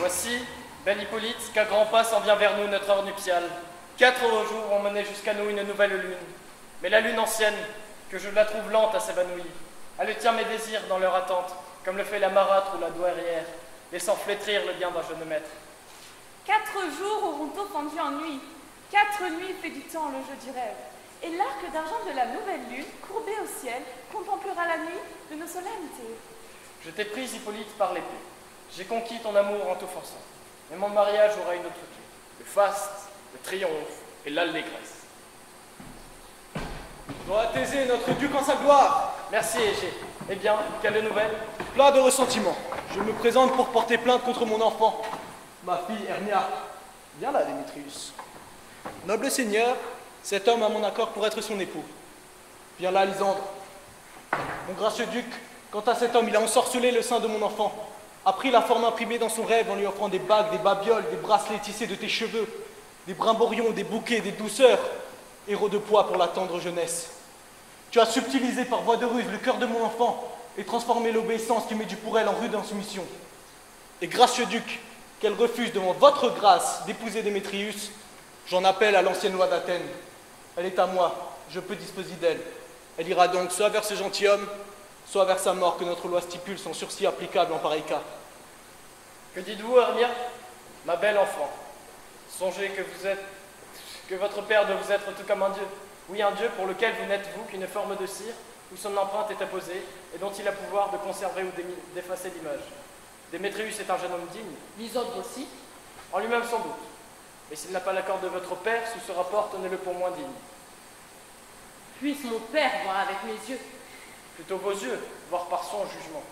Voici, belle Hippolyte, qu'à grands pas s'en vient vers nous notre heure nuptiale. 4 jours ont mené jusqu'à nous une nouvelle lune. Mais la lune ancienne, que je la trouve lente à s'évanouir, elle tient mes désirs dans leur attente, comme le fait la marâtre ou la douairière, laissant flétrir le bien d'un jeune maître. 4 jours auront fondu en nuit. 4 nuits fait du temps le jeu du rêve. Et l'arc d'argent de la nouvelle lune, courbé au ciel, contemplera la nuit de nos solennités. Je t'ai prise, Hippolyte, par l'épée. J'ai conquis ton amour en t'offensant. Mais mon mariage aura une autre clé. Le faste, le triomphe et l'allégresse. Doit Thésée, notre duc en sa gloire. Merci, Égée. Eh bien, quelle nouvelle? Plein de ressentiment. Je me présente pour porter plainte contre mon enfant, ma fille Hermia. Viens là, Démétrius. Noble seigneur, cet homme a mon accord pour être son époux. Viens là, Lysandre. Mon gracieux duc, quant à cet homme, il a ensorcelé le sein de mon enfant, a pris la forme imprimée dans son rêve en lui offrant des bagues, des babioles, des bracelets tissés de tes cheveux, des brimborions, des bouquets, des douceurs, héros de poids pour la tendre jeunesse. Tu as subtilisé par voie de ruse le cœur de mon enfant et transformé l'obéissance qui m'est due pour elle en rude insoumission. Et gracieux duc, qu'elle refuse devant votre grâce d'épouser Démétrius, j'en appelle à l'ancienne loi d'Athènes. Elle est à moi, je peux disposer d'elle. Elle ira donc soit vers ce gentilhomme, soit vers sa mort que notre loi stipule sans sursis applicable en pareil cas. Que dites-vous, Hermia? Ma belle enfant, songez que votre père doit vous être tout comme un dieu. Oui, un dieu pour lequel vous n'êtes vous qu'une forme de cire, où son empreinte est apposée, et dont il a pouvoir de conserver ou d'effacer l'image. Démétrius est un jeune homme digne. Lysandre aussi. En lui-même sans doute. Et s'il n'a pas l'accord de votre père, sous ce rapport, tenez-le pour moins digne. Puisse mon père voir avec mes yeux. Plutôt vos yeux, voir par son jugement.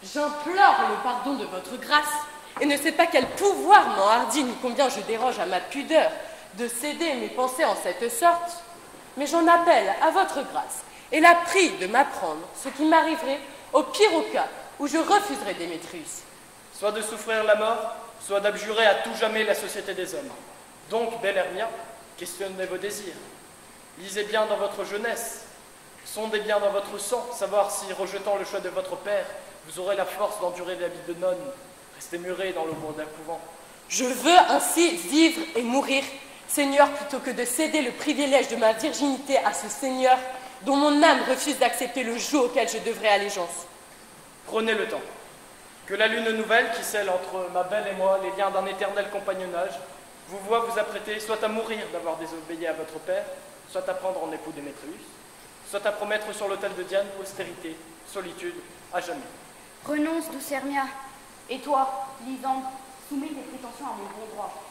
J'implore le pardon de votre grâce, et ne sais pas quel pouvoir m'enhardit ni combien je déroge à ma pudeur de céder mes pensées en cette sorte, mais j'en appelle à votre grâce, et la prie de m'apprendre ce qui m'arriverait au pire cas où je refuserais Démétrius. Soit de souffrir la mort, soit d'abjurer à tout jamais la société des hommes. Donc, belle Hermia, questionnez vos désirs. Lisez bien dans votre jeunesse, sondez bien dans votre sang, savoir si, rejetant le choix de votre père, vous aurez la force d'endurer la vie de nonne, rester muré dans l'ombre d'un couvent. Je veux ainsi vivre et mourir, Seigneur, plutôt que de céder le privilège de ma virginité à ce Seigneur dont mon âme refuse d'accepter le joug auquel je devrais allégeance. Prenez le temps. Que la lune nouvelle, qui scelle entre ma belle et moi les liens d'un éternel compagnonnage, vous voit vous apprêter soit à mourir d'avoir désobéi à votre père, soit à prendre en époux Démétrius, soit à promettre sur l'autel de Diane austérité, solitude, à jamais. Renonce, douce Hermia. Et toi, Lysandre, soumets tes prétentions à mon bon droit.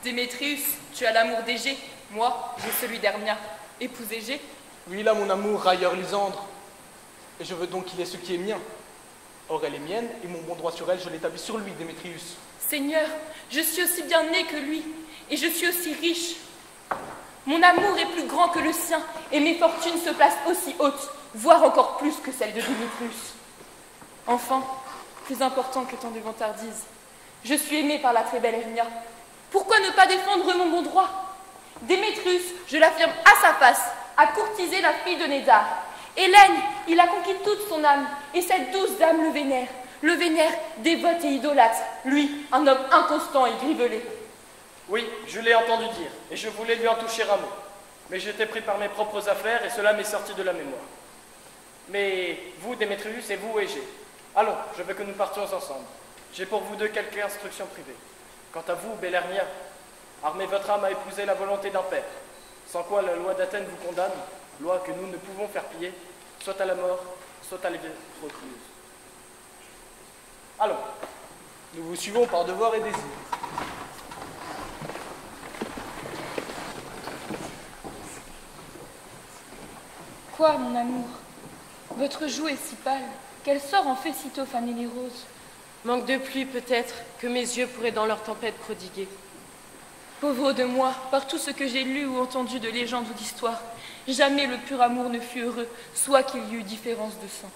Démétrius, tu as l'amour d'Égée, moi, j'ai celui d'Hermia. Épouse Égée. Oui, là, mon amour, railleur Lysandre, et je veux donc qu'il ait ce qui est mien. Or, elle est mienne, et mon bon droit sur elle, je l'établis sur lui, Démétrius. Seigneur, je suis aussi bien né que lui, et je suis aussi riche. Mon amour est plus grand que le sien, et mes fortunes se placent aussi hautes, voire encore plus que celles de Démétrius. Enfin, plus important que tant de vantardises, je suis aimée par la très belle Hermia. Pourquoi ne pas défendre mon bon droit? Démétrius, je l'affirme à sa face, a courtisé la fille de Nédar. Hélène, il a conquis toute son âme, et cette douce dame le vénère, dévote et idolâtre, lui, un homme inconstant et grivelé. Oui, je l'ai entendu dire, et je voulais lui en toucher un mot. Mais j'étais pris par mes propres affaires, et cela m'est sorti de la mémoire. Mais vous, Démétrius, et vous, Égée, allons, je veux que nous partions ensemble. J'ai pour vous deux quelques instructions privées. Quant à vous, belle Hermia, armez votre âme à épouser la volonté d'un père, sans quoi la loi d'Athènes vous condamne, loi que nous ne pouvons faire plier, soit à la mort, soit à la vie recluse. Allons. Nous vous suivons par devoir et désir. Quoi, mon amour? Votre joue est si pâle, quel sort en fait sitôt faner les roses? Manque de pluie peut-être, que mes yeux pourraient dans leur tempête prodiguer. Pauvre de moi, par tout ce que j'ai lu ou entendu de légendes ou d'histoires, jamais le pur amour ne fut heureux, soit qu'il y eût différence de sang.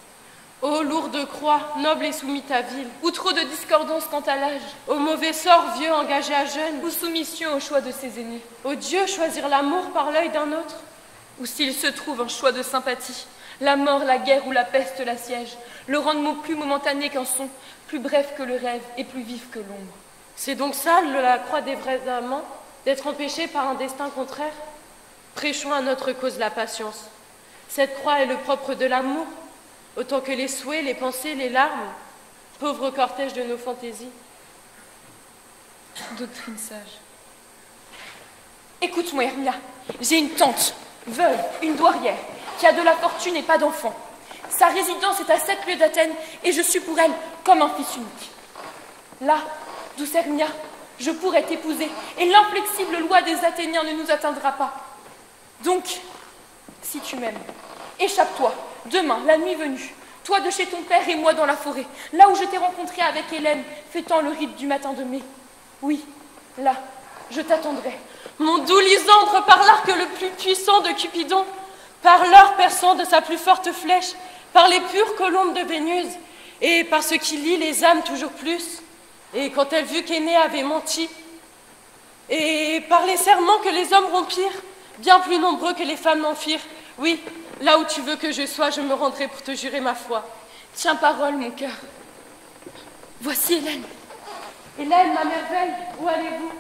Ô lourde croix, noble et soumis ta ville, Ou trop de discordance quant à l'âge, au mauvais sort vieux engagé à jeune, ou soumission au choix de ses aînés, ô Dieu choisir l'amour par l'œil d'un autre. ou s'il se trouve un choix de sympathie, la mort, la guerre ou la peste l'assiège, le rendent plus momentané qu'un son, plus bref que le rêve et plus vif que l'ombre. C'est donc ça la croix des vrais amants, d'être empêchés par un destin contraire? Prêchons à notre cause la patience. Cette croix est le propre de l'amour, autant que les souhaits, les pensées, les larmes, pauvre cortège de nos fantaisies. Doctrine sage. Écoute-moi, Hermia, j'ai une tante, veuve, une douairière, qui a de la fortune et pas d'enfant. Sa résidence est à 7 lieues d'Athènes et je suis pour elle comme un fils unique. Là, douce Hermia, je pourrais t'épouser et l'inflexible loi des Athéniens ne nous atteindra pas. Donc, si tu m'aimes, échappe-toi, demain, la nuit venue, toi de chez ton père et moi dans la forêt, là où je t'ai rencontré avec Hélène, fêtant le rite du matin de mai. Oui, là, je t'attendrai. Mon doux Lysandre, par l'arc le plus puissant de Cupidon, par l'or perçant de sa plus forte flèche, par les pures colombes de Vénus, et par ce qui lie les âmes toujours plus, et quand elle vit qu'Énée avait menti, et par les serments que les hommes rompirent, bien plus nombreux que les femmes n'en firent, oui, là où tu veux que je sois, je me rendrai pour te jurer ma foi. Tiens parole, mon cœur. Voici Hélène. Hélène, ma merveille, où allez-vous?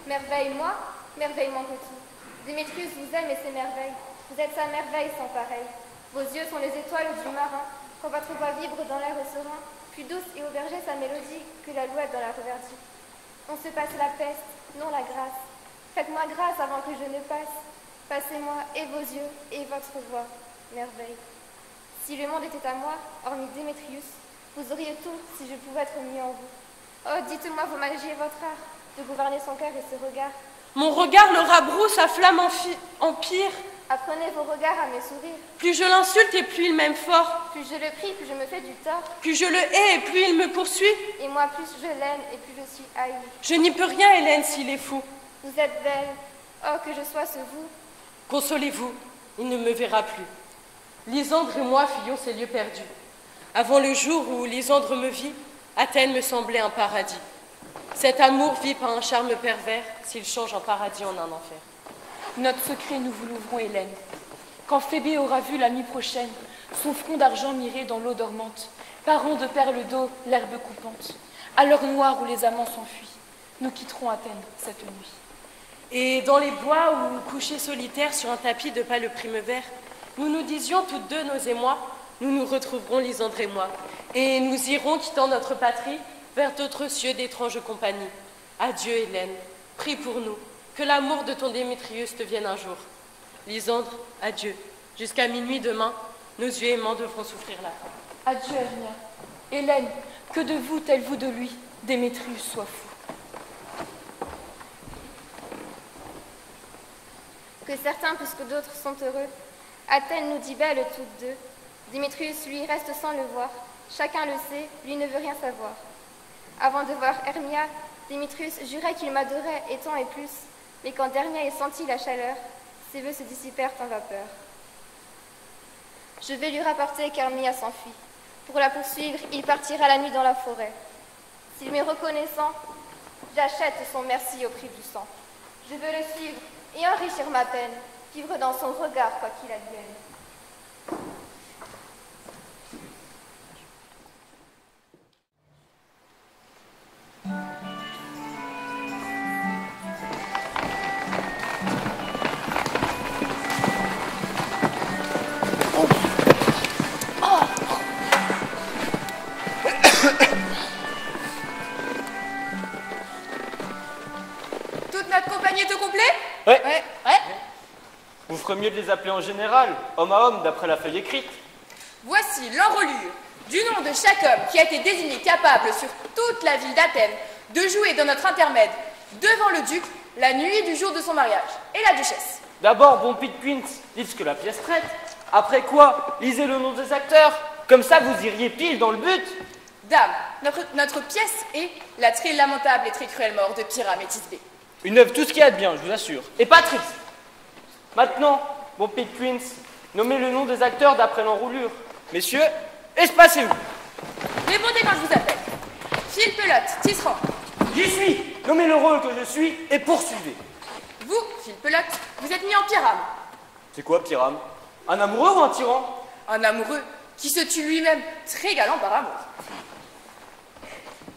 Merveille, moi? Merveille, mon petit. Démétrius vous aime et ses merveilles. Vous êtes sa merveille sans pareil. Vos yeux sont les étoiles du marin. Quand votre voix vibre dans l'air serein, plus douce et au berger sa mélodie que l'alouette dans la reverdie. On se passe la peste, non la grâce. Faites-moi grâce avant que je ne passe. Passez-moi et vos yeux et votre voix, merveille. Si le monde était à moi, hormis Démétrius, vous auriez tout si je pouvais être mis en vous. Oh, dites-moi vos magies et votre art, de gouverner son cœur et ses regards. Mon regard le rabrousse, sa flamme empire. Apprenez vos regards à mes sourires. Plus je l'insulte et plus il m'aime fort. Plus je le prie, plus je me fais du tort. Plus je le hais et plus il me poursuit. Et moi, plus je l'aime et plus je suis haïe. Je n'y peux rien, Hélène, s'il est fou. Vous êtes belle. Oh, que je sois ce vous. Consolez-vous, il ne me verra plus. Lysandre et moi fuyions ces lieux perdus. Avant le jour où Lysandre me vit, Athènes me semblait un paradis. Cet amour vit par un charme pervers s'il change un paradis en un enfer. Notre secret, nous vous l'ouvrons, Hélène. Quand Phébé aura vu la nuit prochaine son front d'argent miré dans l'eau dormante, parant de perles d'eau l'herbe coupante, à l'heure noire où les amants s'enfuient, nous quitterons Athènes cette nuit. Et dans les bois ou couchés solitaires sur un tapis de pâle prime-vert, nous nous disions toutes deux, nos émois, nous nous retrouverons, Lysandre et moi, et nous irons, quittant notre patrie, vers d'autres cieux d'étranges compagnies. Adieu, Hélène, prie pour nous, que l'amour de ton Démétrius te vienne un jour. Lysandre, adieu. Jusqu'à minuit demain, nos yeux aimants devront souffrir la faim. Adieu, Hermia. Hélène, que de vous, tel vous de lui, Démétrius soit fou. Que certains plus que d'autres sont heureux. Athènes nous dit belles toutes deux. Démétrius, lui, reste sans le voir. Chacun le sait, lui ne veut rien savoir. Avant de voir Hermia, Démétrius jurait qu'il m'adorait et tant et plus. Mais quand Hermia ait senti la chaleur, ses vœux se dissipèrent en vapeur. Je vais lui rapporter qu'Hermia s'enfuit. Pour la poursuivre, il partira la nuit dans la forêt. S'il m'est reconnaissant, j'achète son merci au prix du sang. Je veux le suivre et enrichir ma peine, vivre dans son regard quoi qu'il advienne. Toute notre compagnie est au complet? Ouais. Ouais. Vous ferez mieux de les appeler en général, homme à homme, d'après la feuille écrite. Voici l'enrôlure du nom de chaque homme qui a été désigné capable sur toute la ville d'Athènes de jouer dans notre intermède devant le duc la nuit du jour de son mariage et la duchesse. D'abord, bon Pete Quint, dites ce que la pièce traite. Après quoi, lisez le nom des acteurs. Comme ça, vous iriez pile dans le but. Dame, notre pièce est La très lamentable et très cruelle mort de Pyrrha Métisbé. Une œuvre tout ce qu'il y a de bien, je vous assure. Et pas triste. Maintenant, bon Pete Quint, nommez le nom des acteurs d'après l'enroulure. Messieurs, espacez-vous. Répondez quand je vous appelle. Philpelote, Tisserand. J'y suis. Nommez le rôle que je suis et poursuivez. Vous, Philpelote, vous êtes mis en Pyrrhame. C'est quoi, Pyrrhame? Un amoureux ou un tyran? Un amoureux qui se tue lui-même, très galant par amour.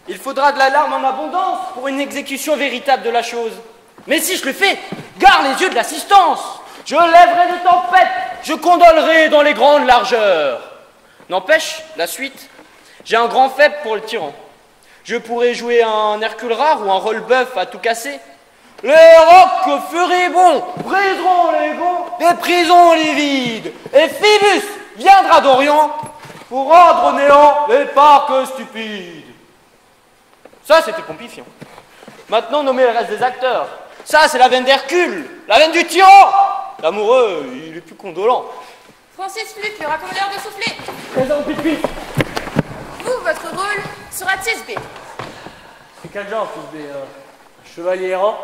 Il faudra de l'alarme en abondance pour une exécution véritable de la chose. Mais si je le fais, gare les yeux de l'assistance. Je lèverai les tempêtes, je condolerai dans les grandes largeurs. N'empêche, la suite, j'ai un grand faible pour le tyran. Je pourrais jouer un Hercule rare ou un Rollebuff à tout casser. Les rocs furibonds briseront les gonds des prisons livides, et Phoebus viendra d'Orient pour rendre au néant les parcs stupides. Ça, c'était pompifiant. Maintenant, nommer le reste des acteurs. Ça, c'est la veine d'Hercule, la veine du tyran. L'amoureux, il est plus condolant. Francis Fluke, le raccommodeur de soufflet. Présent, Pipi. Vous, votre rôle sera Thisbé. C'est quel genre, Thisbé? Un chevalier errant?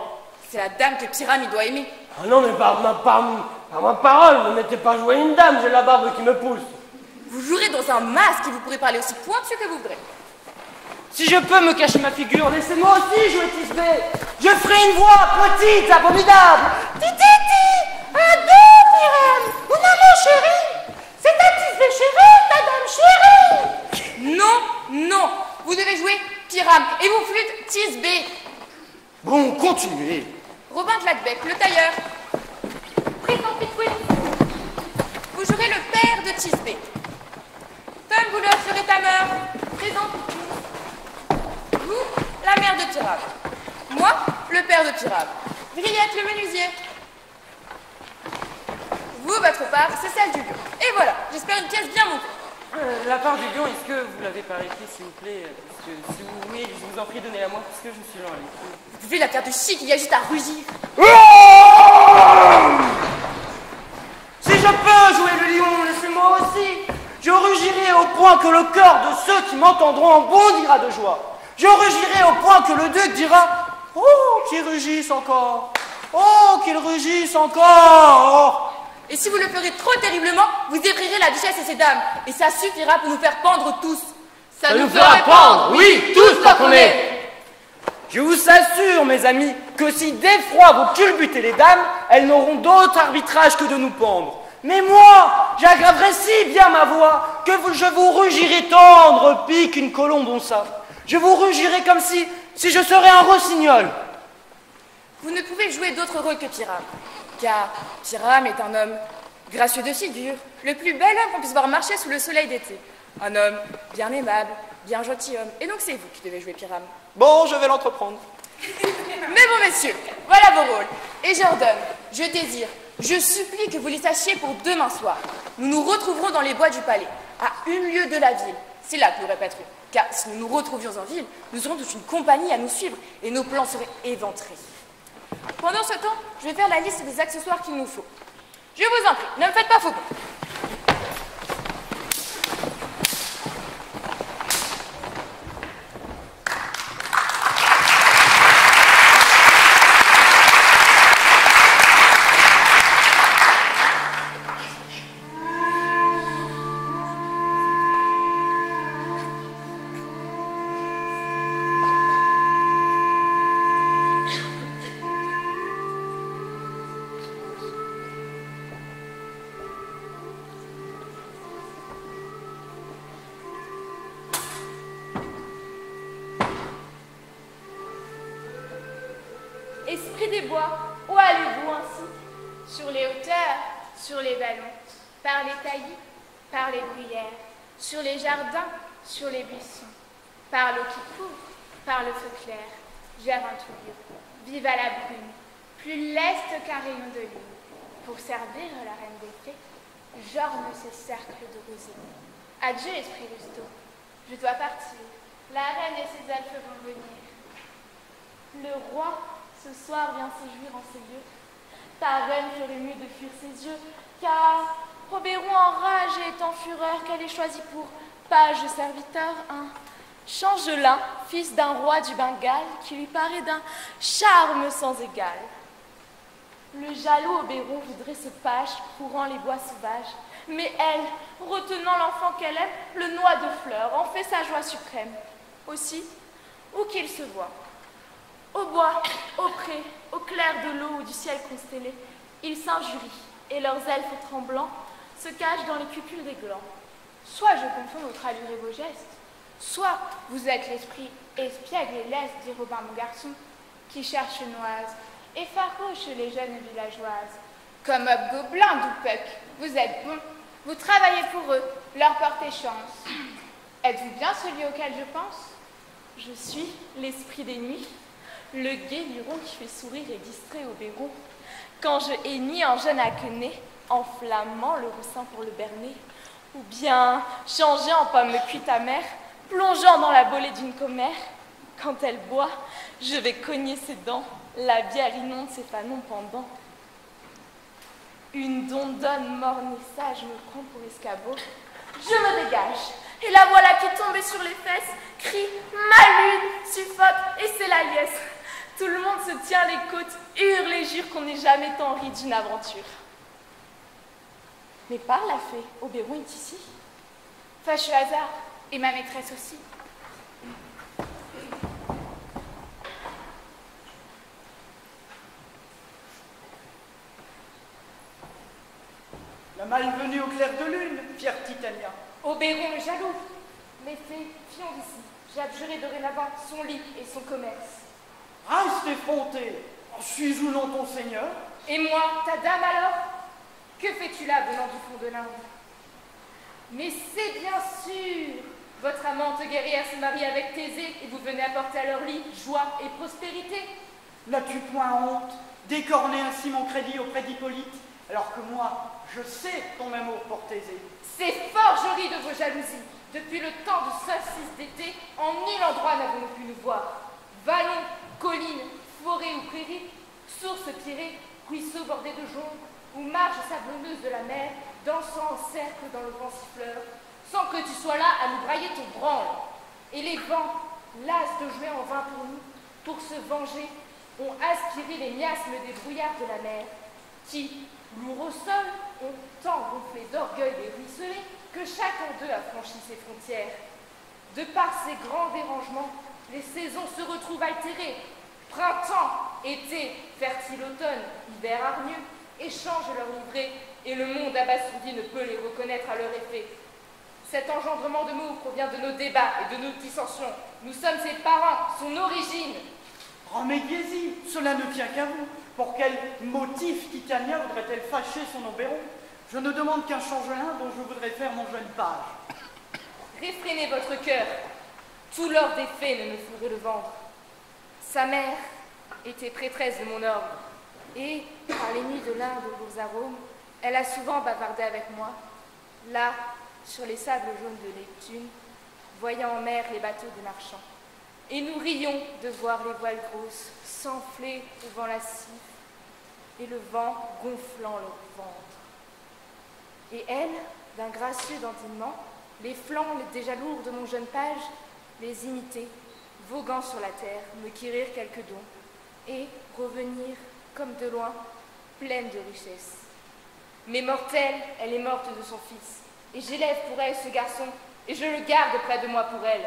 C'est la dame que Pyrame il doit aimer. Ah non, mais par ma parole, ne mettez pas jouer une dame, j'ai la barbe qui me pousse. Vous jouerez dans un masque et vous pourrez parler aussi pointu que vous voudrez. Si je peux me cacher ma figure, laissez-moi aussi jouer Thisbé. Je ferai une voix petite, abominable. Titi, adieu, Pyrame, mon amour chéri. C'est ta Thisbé chérie, ta dame chérie. Non, vous devez jouer Pyrame et vous flûte Thisbé. Bon, continuez. Robin Claquebec, le tailleur. Présent, Pitwin. Vous jouerez le père de Thisbé. Tom Boulogne, le rétameur. Présent, Vous, la mère de Pyrame. Moi, le père de Pyrame. Vriette, le menuisier. Vous, votre part, c'est celle du lion. Et voilà, j'espère une pièce bien montée. La part du lion, est-ce que vous l'avez par écrit, s'il vous plaît? Parce que si vous voulez, je vous en prie, donnez-la moi, parce que je suis lent à l'écrit. Vous pouvez la faire de chic, il y a juste à rugir. Si je peux jouer le lion, laissez-moi aussi. Je rugirai au point que le cœur de ceux qui m'entendront en bondira de joie. Je rugirai au point que le duc dira « Oh, qu'ils rugissent encore! Oh, qu'ils rugissent encore !» Et si vous le ferez trop terriblement, vous effrayerez la duchesse et ses dames. Et ça suffira pour nous faire pendre tous. Ça nous fera pendre, oui, tous tant qu'on est. Je vous assure, mes amis, que si d'effroi vous culbutez les dames, elles n'auront d'autre arbitrage que de nous pendre. Mais moi, j'aggraverai si bien ma voix que je vous rugirai tendre, pique une colombe on ça. Je vous rugirai comme si je serais un rossignol. Vous ne pouvez jouer d'autre rôle que Pyrame. Car Pyrame est un homme gracieux de figure, le plus bel homme qu'on puisse voir marcher sous le soleil d'été. Un homme bien aimable, bien gentilhomme. Et donc c'est vous qui devez jouer Pyrame. Bon, je vais l'entreprendre. Mais bon, messieurs, voilà vos rôles. Et j'ordonne, je désire, je supplie que vous les sachiez pour demain soir. Nous nous retrouverons dans les bois du palais, à 1 lieue de la ville. C'est là que nous répéterons. Car si nous nous retrouvions en ville, nous aurons toute une compagnie à nous suivre et nos plans seraient éventrés. Pendant ce temps, je vais faire la liste des accessoires qu'il nous faut. Je vous en prie, ne me faites pas faux. Esprit des bois, où allez-vous ainsi? sur les hauteurs, sur les vallons, par les taillis, par les bruyères, sur les jardins, sur les buissons, par l'eau qui court, par le feu clair, j'erre un touillot, vive à la brume, plus leste qu'un rayon de lune, pour servir la reine des fées, j'orne ces cercles de rosée. Adieu, esprit Lousteau, je dois partir, la reine et ses elfes vont venir. Le roi, ce soir, vient se jouir en ces lieux. Ta reine ferait mieux de fuir ses yeux, car Robéron en rage et est en fureur qu'elle ait choisi pour page serviteur un Changelin, fils d'un roi du Bengale, qui lui paraît d'un charme sans égal. Le jaloux Obéron voudrait ce page courant les bois sauvages, mais elle, retenant l'enfant qu'elle aime, le noie de fleurs, en fait sa joie suprême. Aussi, où qu'il se voit, au bois, au pré, au clair de l'eau ou du ciel constellé, ils s'injurient, et leurs elfes tremblants se cachent dans les cupules des glands. Soit je confonds votre allure et vos gestes, Soit vous êtes l'esprit espiègle et leste, dit Robin mon garçon, qui cherche noise et farouche les jeunes villageoises. Comme Hobgoblin d'Oupec, vous êtes bon, vous travaillez pour eux, leur portez chance. Êtes-vous bien celui auquel je pense? Je suis l'esprit des nuits, le gai luron qui fait sourire et distrait au béron. Quand je hennis un jeune aquené, enflammant le roussin pour le berner, ou bien changé en pomme cuite amère, plongeant dans la bolée d'une commère. Quand elle boit, je vais cogner ses dents, la bière inonde ses fanons pendants. Une dondonne morne et sage me prend pour escabeau. Je me dégage, et la voilà qui tombée sur les fesses, crie « Ma lune !» suffoque, et c'est la liesse. Tout le monde se tient les côtes, hurle et jure qu'on n'est jamais tant ri d'une aventure. Mais par la fée, Oberon est ici. Fâcheux hasard, et ma maîtresse aussi. La malvenue au clair de lune, fière Titania. Oberon le jaloux. Les fées, fions d'ici. J'ai abjuré dorénavant son lit et son commerce. Reste effronté. Suis-je ou non ton seigneur? Et moi, ta dame alors? Que fais-tu là venant du fond de l'Inde? Mais c'est bien sûr. Votre amante guerrière se marie avec Thésée et vous venez apporter à leur lit joie et prospérité. N'as-tu point honte d'écorner ainsi mon crédit auprès d'Hippolyte, alors que moi, je sais ton amour pour Thésée? C'est fort joli de vos jalousies. Depuis le temps du solstice d'été, en 1000 endroits n'avons-nous pu nous voir. Vallons, collines, forêts ou prairies, sources tirées, ruisseaux bordés de joncs, ou marges sablonneuses de la mer, dansant en cercle dans le vent siffleur, sans que tu sois là à nous brailler ton branle. Et les vents, las de jouer en vain pour nous, pour se venger, ont aspiré les miasmes des brouillards de la mer, qui, lourds au sol, ont tant gonflé d'orgueil et ruisselé que chacun d'eux a franchi ses frontières. De par ces grands dérangements, les saisons se retrouvent altérées. Printemps, été, fertile automne, hiver hargneux, échangent leur livrée, et le monde abasourdi ne peut les reconnaître à leur effet. Cet engendrement de mots provient de nos débats et de nos dissensions. Nous sommes ses parents, son origine. Remédiez-y, cela ne tient qu'à vous. Pour quel motif Titania voudrait-elle fâcher son Oberon? Je ne demande qu'un changelin dont je voudrais faire mon jeune page. Réfrénez votre cœur. Tout l'or des fées ne me ferait le vendre. Sa mère était prêtresse de mon ordre, et, par les nuits de l'Inde aux lourds arômes, elle a souvent bavardé avec moi, là, sur les sables jaunes de Neptune, voyant en mer les bateaux des marchands. Et nous rions de voir les voiles grosses s'enfler au vent lascif, et le vent gonflant leur ventre. Et elle, d'un gracieux dandinement, les flancs déjà lourds de mon jeune page, les imiter, voguant sur la terre, me quérir quelques dons, et revenir, comme de loin, pleine de richesses. Mais mortelle, elle est morte de son fils, et j'élève pour elle ce garçon, et je le garde près de moi pour elle.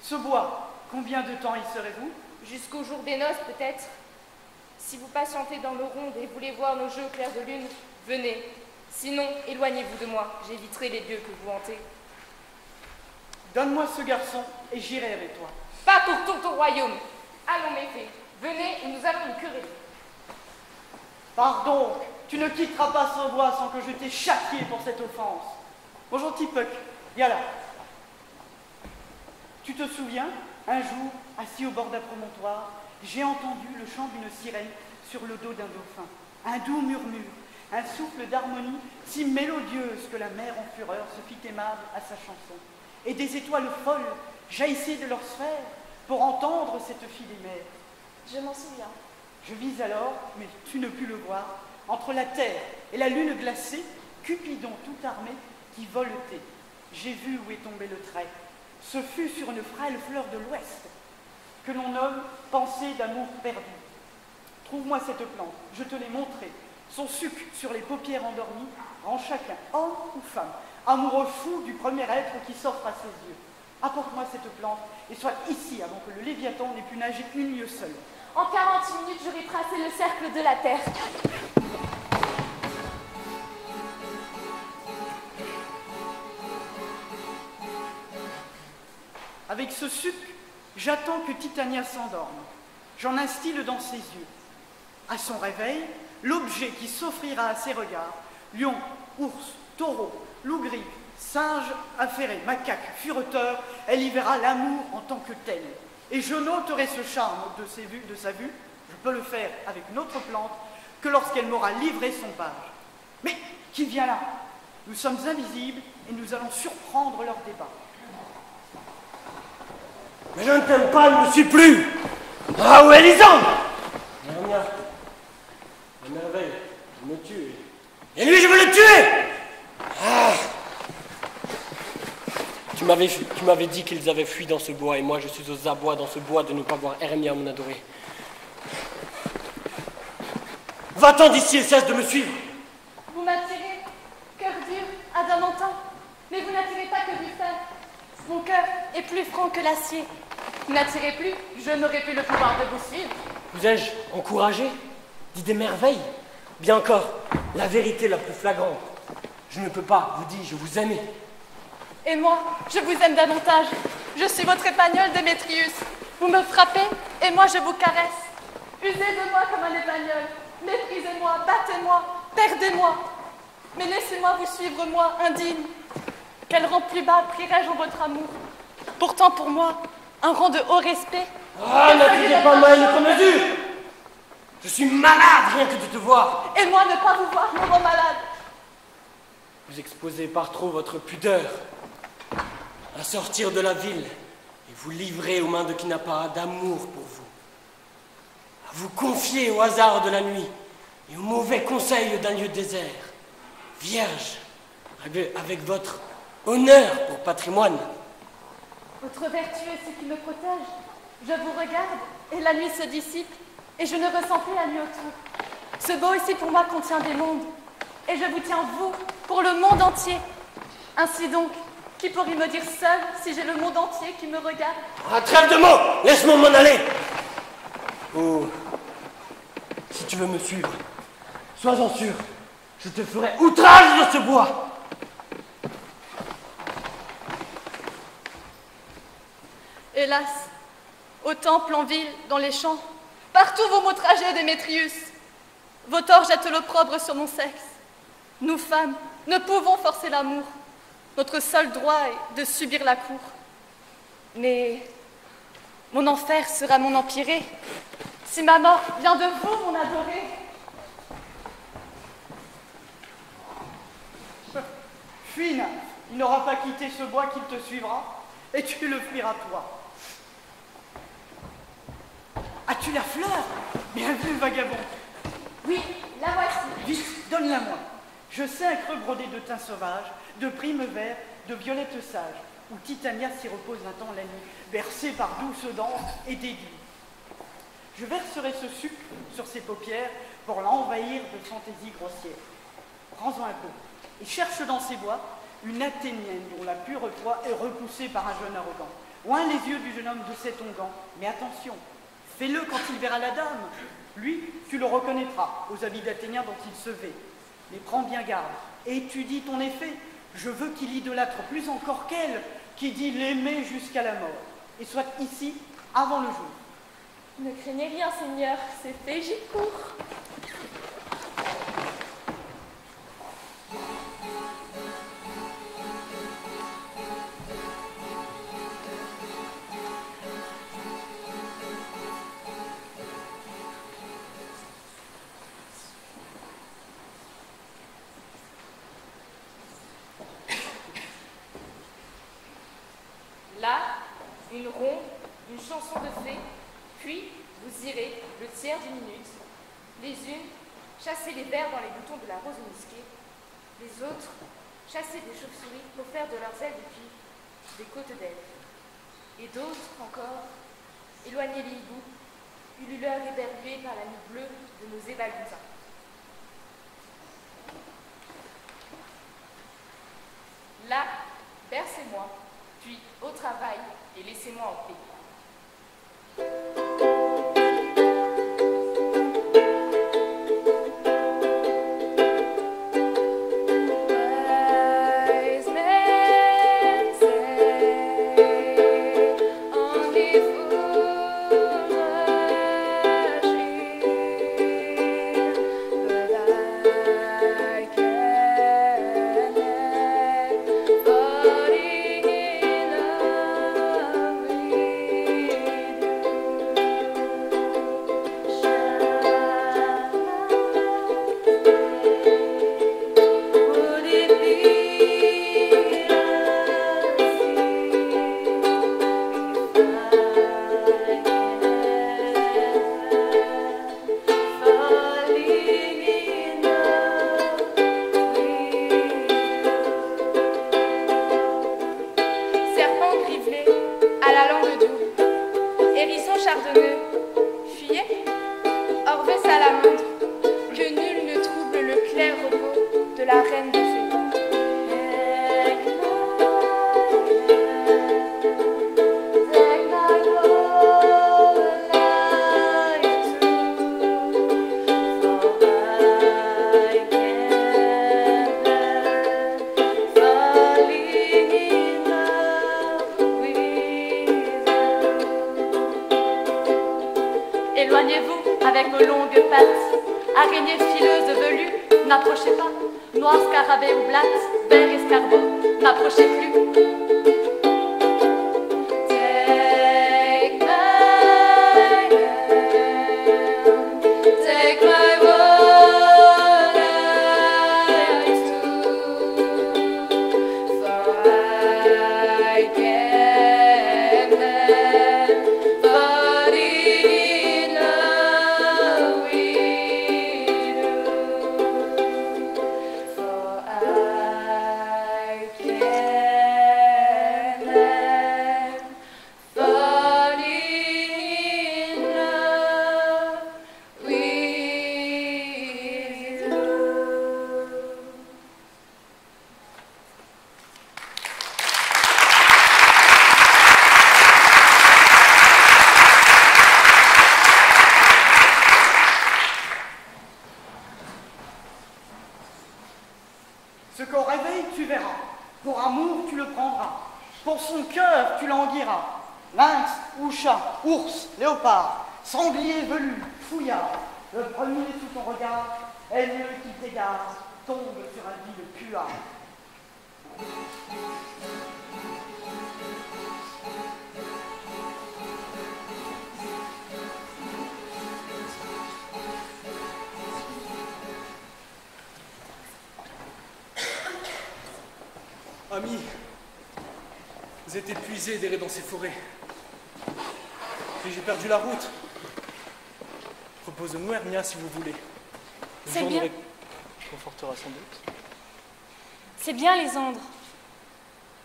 Ce bois, combien de temps y serez-vous? Jusqu'au jour des noces, peut-être. Si vous patientez dans nos rondes et voulez voir nos jeux au clair de lune, venez. Sinon, éloignez-vous de moi, j'éviterai les lieux que vous hantez. Donne-moi ce garçon, et j'irai avec toi. Pas pour tout ton royaume. Allons, mes fées, venez et nous allons nous quereller. Pardon, tu ne quitteras pas ce bois sans que je t'ai châtié pour cette offense. Mon gentil Puck, viens là. Tu te souviens, un jour, assis au bord d'un promontoire, j'ai entendu le chant d'une sirène sur le dos d'un dauphin. Un doux murmure, un souffle d'harmonie si mélodieuse que la mer en fureur se fit aimable à sa chanson. Et des étoiles folles jaillissaient de leurs sphères pour entendre cette fille des mers. Je m'en souviens. Je vis alors, mais tu ne pus le voir, entre la terre et la lune glacée, Cupidon tout armé qui voletait. J'ai vu où est tombé le trait. Ce fut sur une frêle fleur de l'Ouest que l'on nomme pensée d'amour perdu. Trouve-moi cette plante, je te l'ai montrée. Son suc sur les paupières endormies rend chacun, homme ou femme, amoureux fou du premier être qui s'offre à ses yeux. Apporte-moi cette plante et sois ici avant que le Léviathan n'ait pu nager une lieue seule. En 40 minutes, j'aurai tracé le cercle de la terre. Avec ce suc, j'attends que Titania s'endorme. J'en instille dans ses yeux. À son réveil, l'objet qui s'offrira à ses regards, lion, ours, taureau, loup gris, singe affairé, macaque, fureteur, elle y verra l'amour en tant que tel. Et je n'ôterai ce charme de sa vue, je peux le faire avec une autre plante, que lorsqu'elle m'aura livré son page. Mais qui vient là? Nous sommes invisibles et nous allons surprendre leur débat. Mais je ne t'aime pas, je ne suis plus. Ah, où est Lisande? Hermia, la merveille, je me tue. Et lui, je veux le tuer. Ah. Tu m'avais dit qu'ils avaient fui dans ce bois, et moi je suis aux abois dans ce bois de ne pas voir Hermia, mon adoré. Va-t'en d'ici et cesse de me suivre. Vous m'attirez, cœur dur, adamantin, mais vous n'attirez pas que du fer. Mon cœur est plus franc que l'acier. Vous n'attirez plus, je n'aurai plus le pouvoir de vous suivre. Vous ai-je encouragé? Dit des merveilles? Bien encore, la vérité la plus flagrante. Je ne peux pas vous dire je vous aime. Et moi, je vous aime davantage. Je suis votre épagnole, Démétrius. Vous me frappez, et moi je vous caresse. Usez de moi comme un épagnol. Méprisez-moi, battez-moi, perdez-moi. Mais laissez-moi vous suivre, moi, indigne. Quel rang plus bas prierai-je en votre amour? Pourtant, pour moi, un rang de haut respect. Ah, n'accusez pas ma haine contre mesure. Je suis malade rien que de te voir. Et moi, ne pas vous voir me rend malade. Vous exposez par trop votre pudeur à sortir de la ville et vous livrer aux mains de qui n'a pas d'amour pour vous. À vous confier au hasard de la nuit et aux mauvais conseils d'un lieu désert. Vierge, avec votre honneur pour patrimoine. Votre vertu est ce qui me protège. Je vous regarde et la nuit se dissipe et je ne ressens plus la nuit autour. Ce beau ici pour moi contient des mondes et je vous tiens, vous, pour le monde entier. Ainsi donc, qui pourrait me dire seul si j'ai le monde entier qui me regarde? Ah, trêve de mots! Laisse-moi m'en aller! Oh, si tu veux me suivre, sois-en sûr, je te ferai outrage dans ce bois! Hélas, au temple, en ville, dans les champs, partout vos mots trajets, Démétrius. Vos torts jettent l'opprobre sur mon sexe. Nous, femmes, ne pouvons forcer l'amour. Notre seul droit est de subir la cour. Mais mon enfer sera mon empiré. Si ma mort vient de vous, mon adoré. Fuis, nymphe. Il n'aura pas quitté ce bois qu'il te suivra, et tu le fuiras toi. As-tu la fleur? Bien vu, vagabond. Oui, la voici. Vite, donne-la-moi. Je sais un creux brodé de thym sauvage, de primes verts, de violettes sages, où Titania s'y repose un temps la nuit, bercée par douces danses et déduits. Je verserai ce sucre sur ses paupières pour l'envahir de fantaisies grossières. Prends-en un peu et cherche dans ces bois une Athénienne dont la pure foi est repoussée par un jeune arrogant. Oint les yeux du jeune homme de cet onguent, mais attention, fais-le quand il verra la dame. Lui, tu le reconnaîtras aux habits d'Athénien dont il se vêt. Mais prends bien garde, étudie ton effet. Je veux qu'il idolâtre plus encore qu'elle, qui dit l'aimer jusqu'à la mort, et soit ici avant le jour. Ne craignez rien, Seigneur, c'est fait, j'y cours. Là, une ronde, une chanson de fée, puis vous irez, le tiers d'une minute, les unes chasser les vers dans les boutons de la rose musquée, les autres chasser des chauves-souris pour faire de leurs ailes depuis des côtes d'elfes, et d'autres encore éloigner les hiboux, ululeurs éberlués par la nuit bleue de nos ébaloutins. Là, bercez-moi, puis au travail et laissez-moi en paix. Wise men say vos longues pattes. Araignées fileuses velues, n'approchez pas. Noir scarabée ou blatte, vert escargot, n'approchez plus. Ce qu'au réveil tu verras, pour amour tu le prendras, pour son cœur tu languiras. Lynx ou chat, ours, léopard, sanglier velu, fouillard, le premier sous ton regard, haineux qui t'égare, tombe sur un lit de puard. Amis, vous êtes épuisés d'errer dans ces forêts. Et j'ai perdu la route. Repose-nous, Hermia, si vous voulez. C'est bien. Confortera sans doute. C'est bien, Lysandre.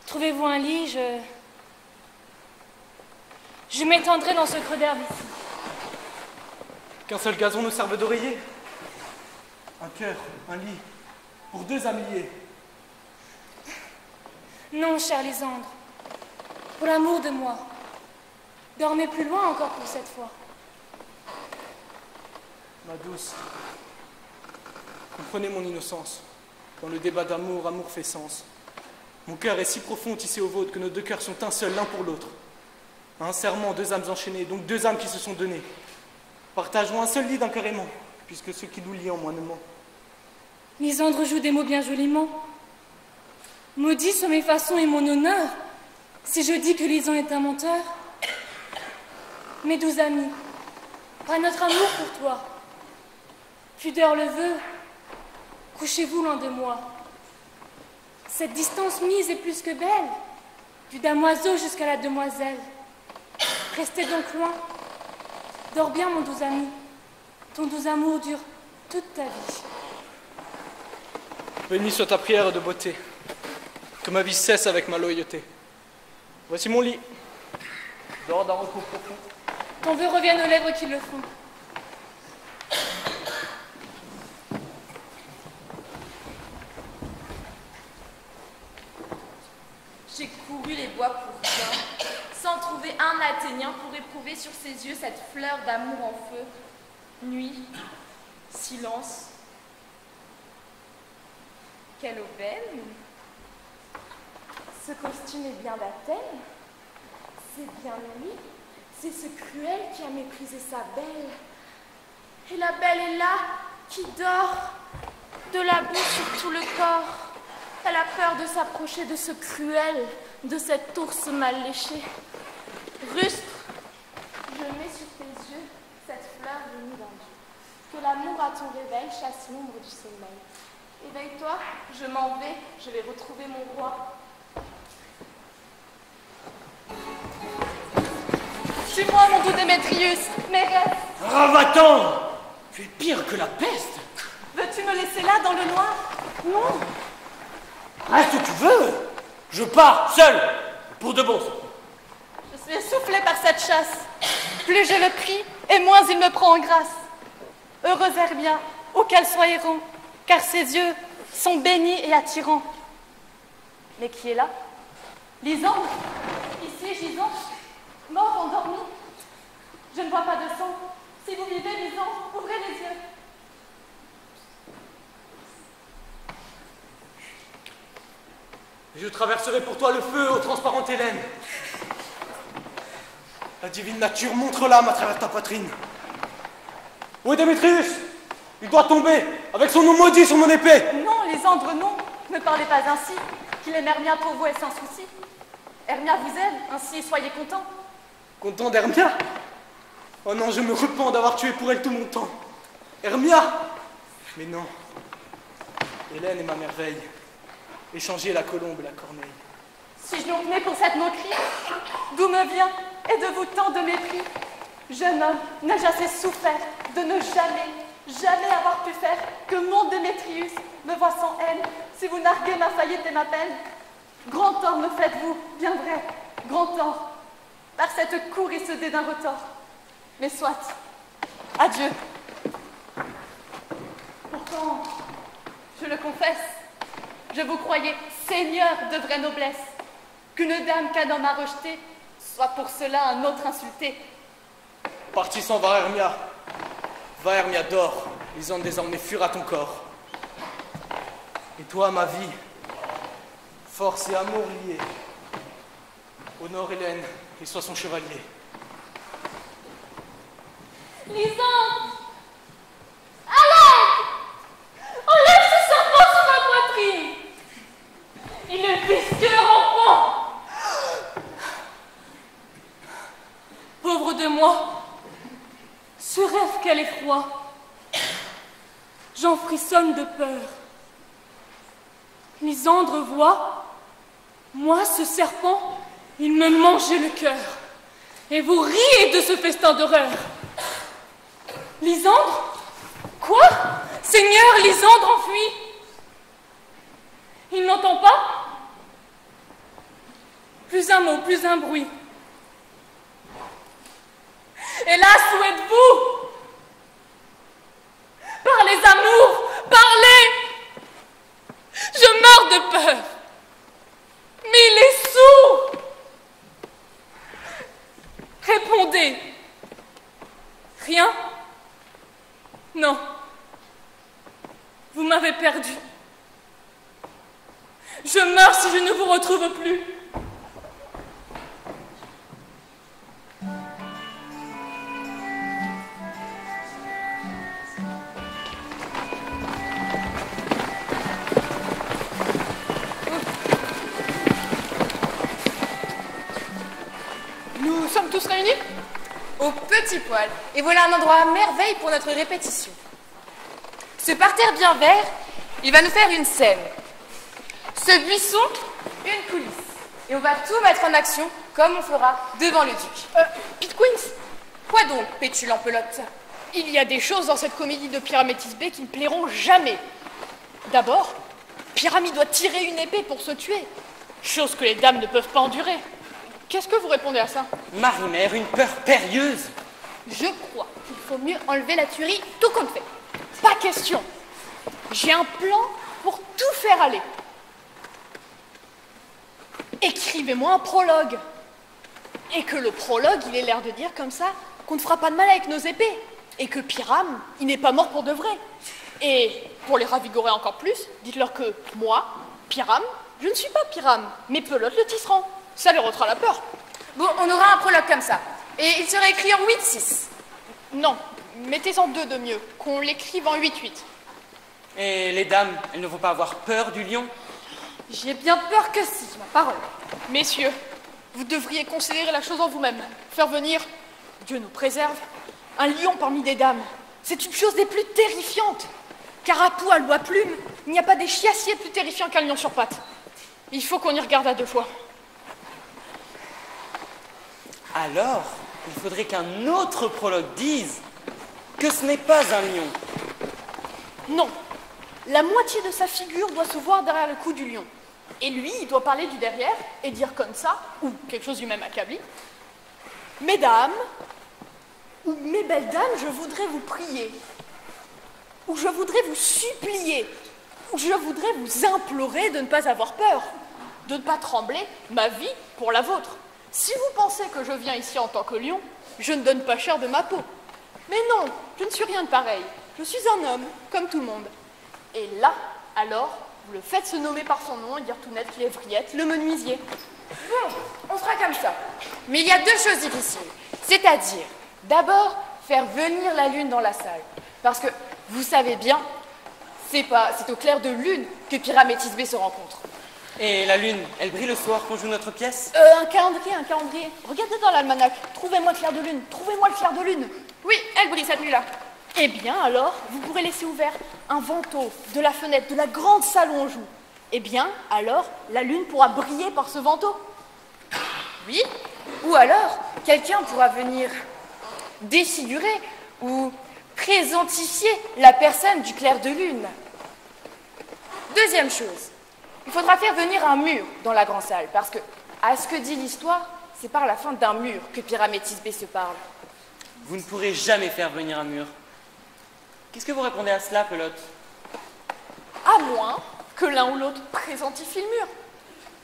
Trouvez-vous un lit, je m'étendrai dans ce creux d'herbe ici. Qu'un seul gazon nous serve d'oreiller. Un cœur, un lit, pour deux amis liés. Non, cher Lysandre, pour l'amour de moi, dormez plus loin encore pour cette fois. Ma douce, comprenez mon innocence. Dans le débat d'amour, amour fait sens. Mon cœur est si profond tissé au vôtre que nos deux cœurs sont un seul l'un pour l'autre. Un serment, deux âmes enchaînées, donc deux âmes qui se sont données. Partageons un seul lit d'un cœur aimant, puisque ceux qui nous lient en moi ne ment. Lysandre joue des mots bien joliment. Maudit sont mes façons et mon honneur, si je dis que Lysandre est un menteur. Mes doux amis, par notre amour pour toi, pudeur le veut, couchez-vous loin de moi. Cette distance mise est plus que belle, du damoiseau jusqu'à la demoiselle. Restez donc loin. Dors bien, mon doux ami. Ton doux amour dure toute ta vie. Bénie soit ta prière de beauté, que ma vie cesse avec ma loyauté. Voici mon lit. Dors d'un repos profond. Ton vœu revienne aux lèvres qui le font. J'ai couru les bois pour rien, sans trouver un Athénien pour éprouver sur ses yeux cette fleur d'amour en feu. Nuit, silence. Quelle aubaine! Ce costume est bien d'Athènes. C'est bien lui. C'est ce cruel qui a méprisé sa belle. Et la belle est là, qui dort, de la boue sur tout le corps. Elle a peur de s'approcher de ce cruel, de cet ours mal léché. Rustre, je mets sur tes yeux cette fleur venue d'un dieu. Que l'amour à ton réveil chasse l'ombre du sommeil. Éveille-toi, je m'en vais, je vais retrouver mon roi. Suis-moi, mon doux Démétrius, mes rêves. Ravatan, tu es pire que la peste. Veux-tu me laisser là dans le noir? Non. Reste où tu veux. Je pars seul, pour de bon. Je suis essoufflée par cette chasse. Plus je le prie, et moins il me prend en grâce. Heureux Hermia, ô qu'elle soit errant, car ses yeux sont bénis et attirants. Mais qui est là? Lysandre? Ici, gisant, mort, endormi. Je ne vois pas de sang. Si vous vivez, Lysandre, ouvrez les yeux. Je traverserai pour toi le feu, ô transparente Hélène. La divine nature montre l'âme à travers ta poitrine. Où est Démétrius? Il doit tomber, avec son nom maudit sur mon épée. Non, Lysandre, non. Ne parlez pas ainsi. Qu'il aime Hermia pour vous est sans souci. Hermia vous aime, ainsi soyez content. Content d'Hermia? Oh non, je me repens d'avoir tué pour elle tout mon temps. Hermia? Mais non. Hélène est ma merveille. Échanger la colombe et la corneille. Suis-je donc né pour cette moquerie? D'où me vient, et de vous tant de mépris? Jeune homme, n'ai-je assez souffert de ne jamais avoir pu faire que mon Démétrius me voie sans haine, si vous narguez ma faillite et ma peine? Grand tort me faites-vous, bien vrai, grand tort, par cette cour et ce dédain retors. Mais soit, adieu. Pourtant, je le confesse, je vous croyais seigneur de vraie noblesse, qu'une dame qu'un homme a rejetée soit pour cela un autre insulté. Partissant va Hermia. Va Hermia, dors, Lysandre désormais fuira ton corps. Et toi, ma vie, force et amour liés, honore Hélène et sois son chevalier. Lysandre! Allez! Enlève ce serpent sur ma poitrine! Il est vicieux, enfant! Pauvre de moi! Ce rêve quel effroi! J'en frissonne de peur. Lysandre voit, moi, ce serpent, il me mangeait le cœur. Et vous riez de ce festin d'horreur. Lysandre? Quoi? Seigneur, Lysandre enfuit. Il n'entend pas? Plus un mot, plus un bruit. Hélas, où êtes-vous? Parlez, amour, parlez! Je meurs de peur. Mais il est sourd. Répondez. Rien? Non. Vous m'avez perdu. Je meurs si je ne vous retrouve plus. Nous sommes tous réunis au petit poil. Et voilà un endroit à merveille pour notre répétition. Ce parterre bien vert, il va nous faire une scène. Ce buisson, une coulisse. Et on va tout mettre en action comme on fera devant le duc. Pete Queens, Quoi donc, pétule en pelote? il y a des choses dans cette comédie de Pyramétis B qui ne plairont jamais. D'abord, Pyramide doit tirer une épée pour se tuer, chose que les dames ne peuvent pas endurer. Qu'est-ce que vous répondez à ça? Marie-Mère, une peur périlleuse. Je crois qu'il faut mieux enlever la tuerie tout compte fait. Pas question. J'ai un plan pour tout faire aller. Écrivez-moi un prologue. Et que le prologue, il ait l'air de dire comme ça qu'on ne fera pas de mal avec nos épées. Et que Pyrame, il n'est pas mort pour de vrai. Et pour les ravigorer encore plus, dites-leur que moi, Pyrame, je ne suis pas Pyrame, mais Pelote le tisserand. Ça leur ôtera la peur. Bon, on aura un prologue comme ça. Et il serait écrit en 8-6. Non, mettez-en 2 de mieux, qu'on l'écrive en 8-8. Et les dames, elles ne vont pas avoir peur du lion? J'ai bien peur que si, ma parole. Messieurs, vous devriez considérer la chose en vous-même. Faire venir, Dieu nous préserve, un lion parmi des dames. C'est une chose des plus terrifiantes. Car à poil ou à plume, il n'y a pas des chiassiers plus terrifiants qu'un lion sur pattes. Il faut qu'on y regarde à 2 fois. Alors, il faudrait qu'un autre prologue dise que ce n'est pas un lion. Non, la moitié de sa figure doit se voir derrière le cou du lion. Et lui, il doit parler du derrière et dire comme ça, ou quelque chose du même acabit. Mesdames, ou mes belles dames, je voudrais vous prier, ou je voudrais vous supplier, ou je voudrais vous implorer de ne pas avoir peur, de ne pas trembler ma vie pour la vôtre. Si vous pensez que je viens ici en tant que lion, je ne donne pas cher de ma peau. Mais non, je ne suis rien de pareil. Je suis un homme, comme tout le monde. Et là, alors, vous le faites se nommer par son nom et dire tout net qu'il est Vriette, le menuisier. Bon, on fera comme ça. Mais il y a 2 choses difficiles. C'est-à-dire, d'abord, faire venir la lune dans la salle. Parce que, vous savez bien, c'est au clair de lune que Pyram et Thisbé se rencontrent. Et la lune, elle brille le soir qu'on joue notre pièce? Un calendrier. Regardez dans l'almanach. Trouvez-moi le clair de lune. Trouvez-moi le clair de lune. Oui, elle brille cette nuit-là. Eh bien, alors, vous pourrez laisser ouvert un vantau de la fenêtre de la grande salle où on joue. Eh bien, alors, la lune pourra briller par ce vantau. Oui. Ou alors, quelqu'un pourra venir défigurer ou présentifier la personne du clair de lune. Deuxième chose, il faudra faire venir un mur dans la grande salle, parce que, à ce que dit l'histoire, c'est par la fin d'un mur que Pyram et Thisbé se parlent. Vous ne pourrez jamais faire venir un mur. Qu'est-ce que vous répondez à cela, Pelote? À moins que l'un ou l'autre présentifie le mur.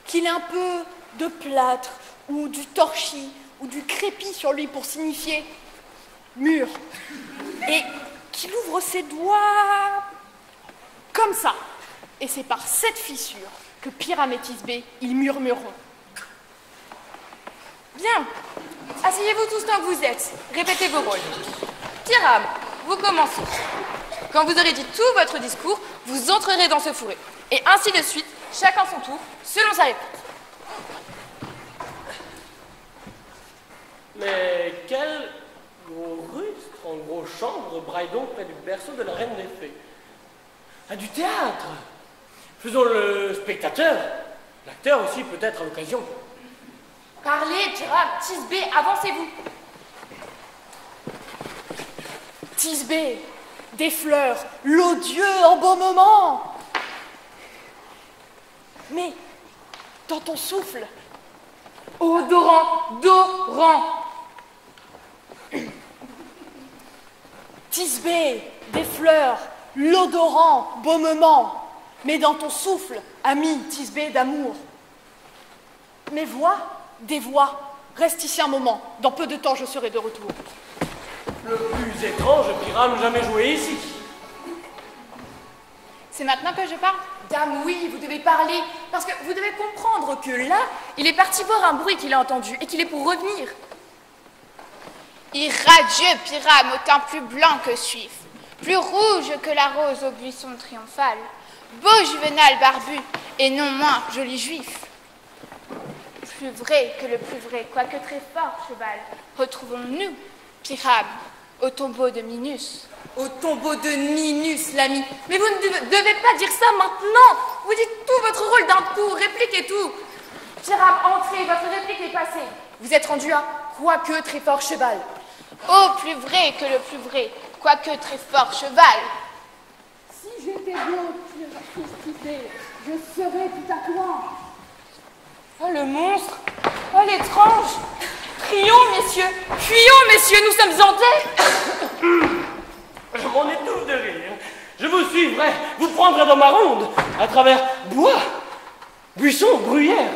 Qu'il ait un peu de plâtre, ou du torchis, ou du crépi sur lui pour signifier mur. Et qu'il ouvre ses doigts comme ça. Et c'est par cette fissure que Pyram et Thisbé, ils murmureront. Bien. Asseyez-vous tous tant que vous êtes. Répétez vos rôles. Pyram, vous commencez. Quand vous aurez dit tout votre discours, vous entrerez dans ce fourré. Et ainsi de suite, chacun son tour, selon sa réponse. Mais quel gros rustre en gros chambre braille donc près du berceau de la reine des fées? Ah, du théâtre! Faisons le spectateur. L'acteur aussi peut-être à l'occasion. Parlez, Pyram, Thisbé, avancez-vous. Thisbé, des fleurs, l'odieux embaumement. Mais, dans ton souffle, Odorant, dorant. Thisbé, des fleurs, l'odorant, baumement. Mais dans ton souffle, ami Thisbé d'amour. Mes voix, des voix, reste ici un moment. Dans peu de temps, je serai de retour. Le plus étrange Pyram jamais joué ici. C'est maintenant que je parle? Dame, oui, vous devez parler, parce que vous devez comprendre que là, il est parti voir un bruit qu'il a entendu et qu'il est pour revenir. Et radieux Pyram, au teint plus blanc que suif, plus rouge que la rose au buisson triomphal, beau Juvénal barbu, et non moins joli juif. Plus vrai que le plus vrai, quoique très fort cheval, retrouvons-nous, Pyram, au tombeau de Minus. Au tombeau de Ninus, l'ami. Mais vous ne devez pas dire ça maintenant. Vous dites tout votre rôle d'un coup, réplique et tout. Pyram, entrez, votre réplique est passée. Vous êtes rendu à quoique très fort cheval. Oh, plus vrai que le plus vrai, quoique très fort cheval. Si j'étais beau, Thisbé, je serais tout à toi. Oh, le monstre. Oh, l'étrange. Crions, messieurs. Fuyons, messieurs, nous sommes hantés. Je m'en étouffe de rire. Je vous suivrai, vous prendrai dans ma ronde, à travers bois, buissons, bruyères.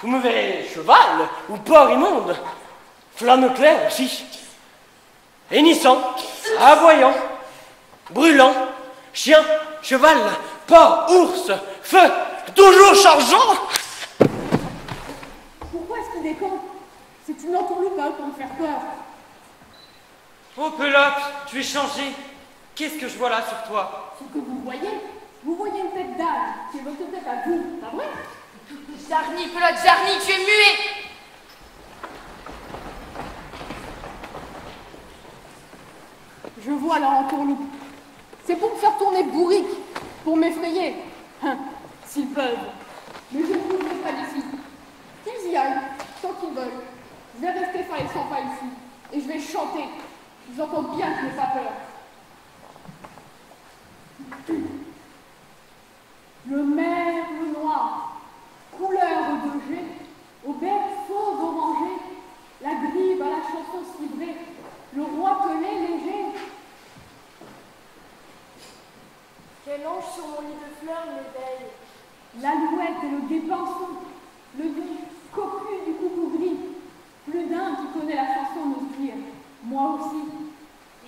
Vous me verrez cheval ou porc immonde, flamme claire aussi, hennissant, aboyant, brûlant, chien, cheval, porc, ours, feu, toujours chargeant. Pourquoi est-ce qu'il décampe? C'est une entourloupe pour me faire peur. Oh, Pelote, tu es changé. Qu'est-ce que je vois là sur toi? Ce que vous voyez une tête d'âne qui est votre tête à vous, pas vrai? Jarny, Pelote, Jarny, tu es muet. Je vois la entourloupe. C'est pour me faire tourner bourrique, pour m'effrayer. S'ils peuvent. Mais je ne bougerai pas d'ici. Qu'ils y aillent, tant qu'ils veulent. Je vais rester sans et sans pas ici. Et je vais chanter. Vous entendez bien que je n'ai pas peur. Le merle noir, couleur de jet, au bec fauve orangé, la grive à la chanson cibrée, le roi pelé léger. Quel ange sur mon lit de fleurs m'éveille. L'alouette et le guépinson, le lit cocu du coucou gris, plus d'un qui connaît la chanson n'ose dire, moi aussi.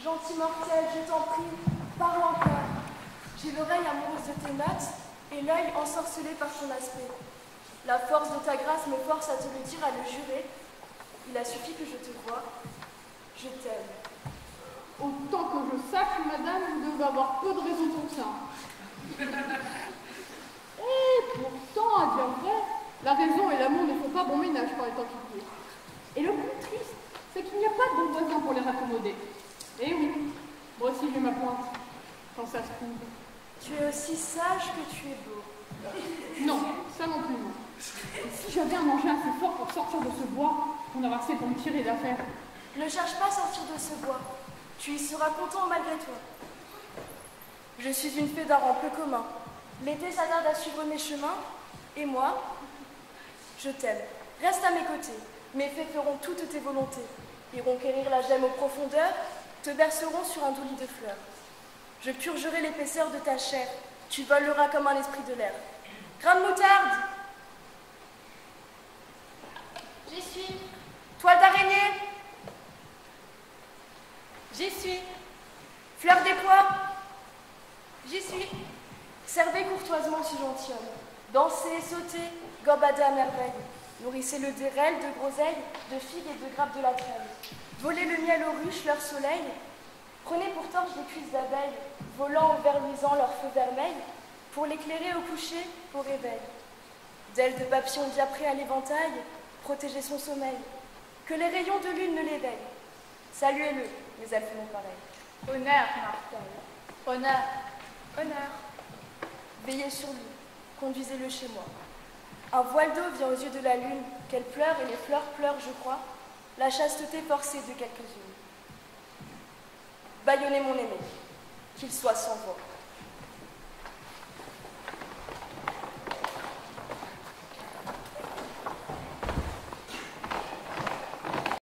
Gentil mortel, je t'en prie, parle encore. J'ai l'oreille amoureuse de tes notes et l'œil ensorcelé par ton aspect. La force de ta grâce me force à te le dire, à le jurer. Il a suffi que je te voie. Je t'aime. Autant que je sache, madame, vous devez avoir peu de raison pour ça. Et pourtant, à dire vrai, la raison et l'amour ne font pas bon ménage par les temps qui courent. Et le plus triste, c'est qu'il n'y a pas de bons voisins pour les raccommoder. Eh oui, moi aussi j'ai ma pointe, quand ça se trouve. Tu es aussi sage que tu es beau. Non, ça non plus, non. Et si j'avais un engin assez fort pour sortir de ce bois, on aura assez pour me tirer d'affaire. Ne cherche pas à sortir de ce bois. Tu y seras content malgré toi. Je suis une fée d'un rang peu commun. L'été s'attarde à suivre mes chemins, et moi, je t'aime. Reste à mes côtés. Mes fées feront toutes tes volontés. Iront quérir la gemme aux profondeurs, te berceront sur un doux lit de fleurs. Je purgerai l'épaisseur de ta chair. Tu voleras comme un esprit de l'air. Grain de moutarde! J'y suis. Toile d'araignée! J'y suis. Fleur des pois! J'y suis. Servez courtoisement ce gentilhomme. Dansez, sautez, gambadez à merveille. Nourrissez-le d'érelles, de groseilles, de figues et de grappes de la trêve. Volez le miel aux ruches, leur soleil. Prenez pour torche des cuisses d'abeilles, volant au vert luisant leur feu vermeil, pour l'éclairer au coucher, au réveil. D'ailes de papillon diaprées à l'éventail, protégez son sommeil. Que les rayons de lune ne l'éveillent. Saluez-le, mes elfes non pareils. Honneur, Martel. Honneur, Honneur. veillez sur lui, conduisez-le chez moi. Un voile d'eau vient aux yeux de la lune, qu'elle pleure et les fleurs pleurent, je crois, la chasteté forcée de quelques-unes. Bâillonnez mon aimé, qu'il soit sans voix.